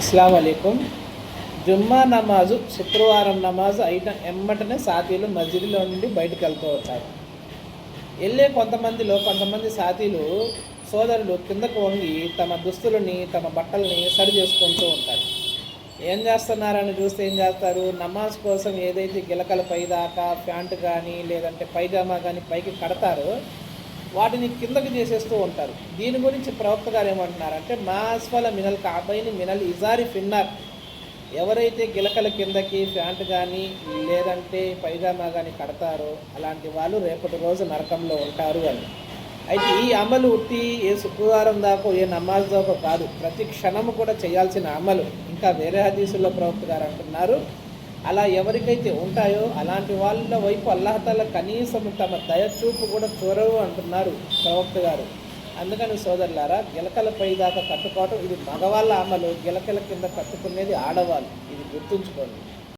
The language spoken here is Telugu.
అస్సలాము అలైకుం. జుమ్మా నమాజు శుక్రవారం నమాజు అయిన ఎమ్మటనే సాతీలు మస్జిద్లో నుండి బయటకు వెళ్తూ ఉంటారు. వెళ్ళే కొంతమంది సాతీలు సోదరులు కిందకు వంగి తమ దుస్తులని తమ బట్టలని సరి చేసుకుంటూ ఉంటారు. ఏం చేస్తున్నారని చూస్తే ఏం చేస్తారు, నమాజ్ కోసం ఏదైతే గిలకల పైదాకా ప్యాంటు కానీ లేదంటే పైజామా కానీ పైకి కడతారో వాటిని కిందకి చేసేస్తూ ఉంటారు. దీని గురించి ప్రవక్త గారు ఏమంటున్నారంటే, మాస్ఫల మినల్ కాబైని మినల్ ఇజారి ఫిన్నార్, ఎవరైతే గిలకల కిందకి ప్యాంటు కానీ లేదంటే పైజామా కానీ కడతారో అలాంటి వాళ్ళు రేపటి రోజు నరకంలో ఉంటారు అని. అయితే ఈ అమలు ఉట్టి ఏ శుక్రవారం దాకో ఏ నమాజ్ దాకో కాదు, ప్రతి క్షణము కూడా చేయాల్సిన అమలు. ఇంకా వేరే హదీసుల్లో ప్రవక్త గారు అంటున్నారు, అలా ఎవరికైతే ఉంటాయో అలాంటి వాళ్ళ వైపు అల్లాహతాలా కనీసం తమ దయచూపు కూడా చూడవు అంటున్నారు ప్రవక్త గారు. అందుకని సోదరులారా, గిలకలపై దాకా కట్టుకోవటం ఇది మగవాళ్ళ అమలు, గిలకల కింద కట్టుకునేది ఆడవాళ్ళు. ఇది గుర్తుంచుకోండి.